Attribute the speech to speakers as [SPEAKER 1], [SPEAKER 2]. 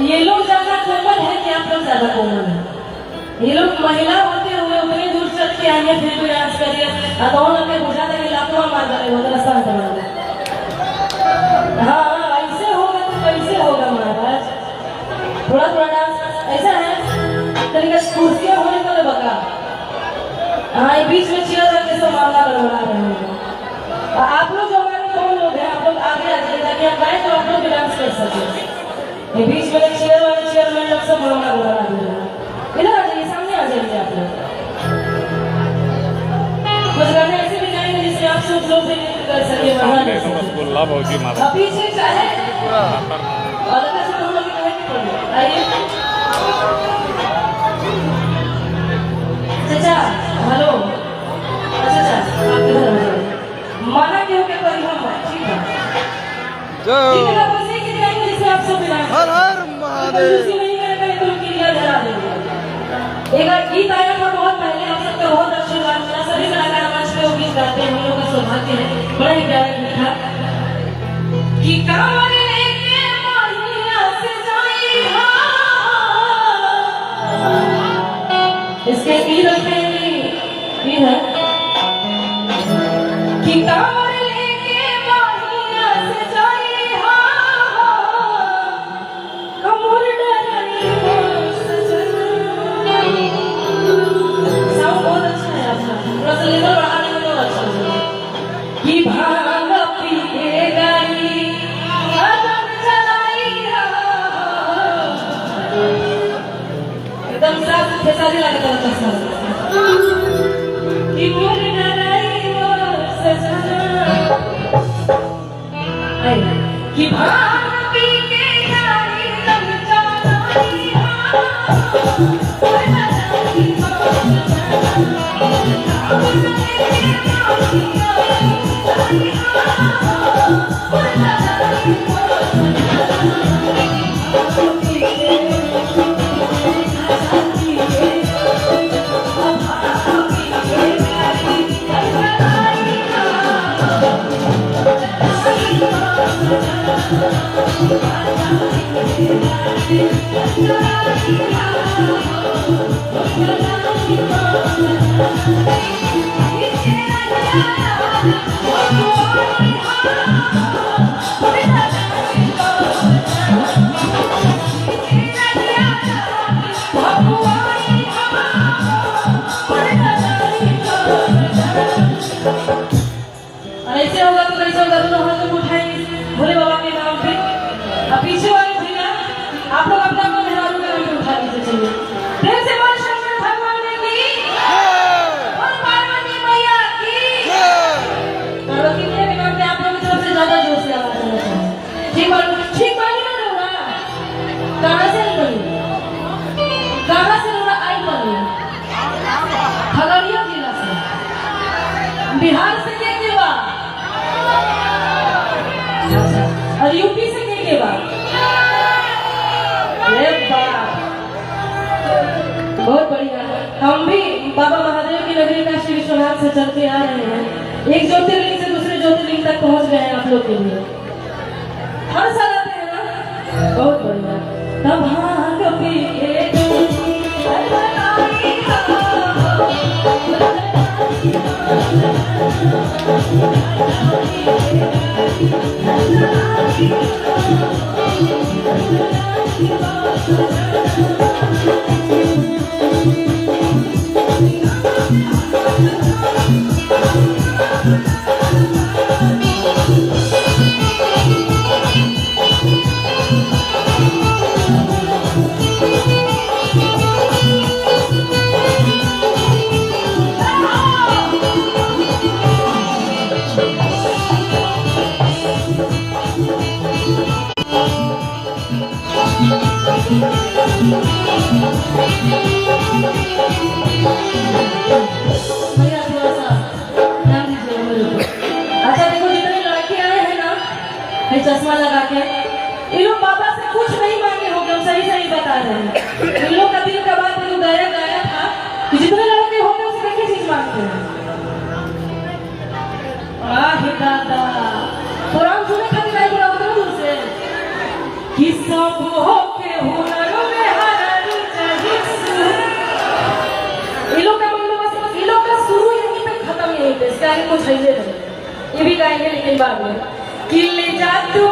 [SPEAKER 1] ये लोग ज्यादा कोमल है कि आप लोग ज्यादा कोमल है? ये लोग महिला होते हुए उतनी दूर चल के आएंगे फिर भी डांस करिए अदौन अपने बुझा देंगे लाखों मार डाले वो रास्ता समझ ले। हाँ ऐसे होगा तो कैसे होगा महाराज? थोड़ा थोड़ा डांस ऐसा है तरीका कुर्सियां होने का बका। हाँ ये बीच में चेयर रख के सब मामला गड़बड़ा रहे हैं। आप लोग जो हमारे कौन लोग हैं आप लोग आगे आ जाइए ताकि हम गाएं तो आप लोग भी डांस कर सकें। ये बीच में चेयर वाले चेयरमैन लोग सब मामला गड़बड़ा रहे हैं। इधर आ जाइए सामने आ जाइए आप लोग। कुछ गाने ऐसे भी गाएंगे जिससे आप सब लोग भी नृत्य कर सके वहाँ पीछे चाहे और ऐसे हम लोग आइए चाचा हेलो अच्छा आप इधर आ जाइए माना क्यों के परिवार ठीक है ठीक है बस एक ही गाएंगे जिससे आप सब मिला हर हर महादेव नहीं करेगा तो क्लियर धरा देंगे। एक गीत आया था बहुत पहले आप सबका बहुत आशीर्वाद मिला सभी कलाकार मंच पे वो गीत गाते हैं हम लोग का सौभाग्य है बड़ा ही प्यारा गीत था कि कांवर लेके माहिया से जाई इसके ई रखते हैं ये है कि कांवर लेके माहिया से जाई कमर डराई साउंड बहुत अच्छा है आपका थोड़ा सा लेवल बढ़ाने में बहुत अच्छा है कि भांग पी के गई अदम चलाई एकदम साफ खेसारी लगता है कि मोर डराई वो सजना कि भांग पी के गई अदम चलाई ऐसे होगा तो कैसे होगा तो हाथ में उठाएंगे भोले बाबा के नाम पे अब पीछे वाले भैया आप लोग अपना अपना मेहरारू का नाम उठा लीजिए चलिए प्रेम से बोल शंकर भगवान की और पार्वती मैया की पार्वती मैया के नाम पे आप लोग की तरफ से ज्यादा जोर से आवाज आना चाहिए ठीक बात ना होगा कहाँ से निकली आई बनी खगड़िया जिला से बिहार से के बाद और यूपी से के बाद बहुत बढ़िया हम भी बाबा महादेव की नगरी काशी विश्वनाथ से चलते आ रहे हैं एक ज्योतिर्लिंग से दूसरे ज्योतिर्लिंग तक पहुंच गए हैं आप लोग के लिए हर साल आते हैं ना बहुत बढ़िया तब भांग पी के है चश्मा लगा के। ये लोग बाबा से कुछ नहीं मांगे होंगे, हम सही सही बता रहे हैं। इन लोग का दिल का बात जो गाया गाया था कि जितने लड़के होते हैं उससे क्या चीज मांगते हैं। आह दादा कुरान सुने खातिर आई बोला उतना दूर से कि सब होके हुनर में हारनी चाहिए। ये लोग का मन में बस ये लोग का शुरू यहीं पे खत्म यहीं पे, इसका आगे कुछ है नहीं। ये भी गाएंगे लेकिन बाद में कि ले जा तू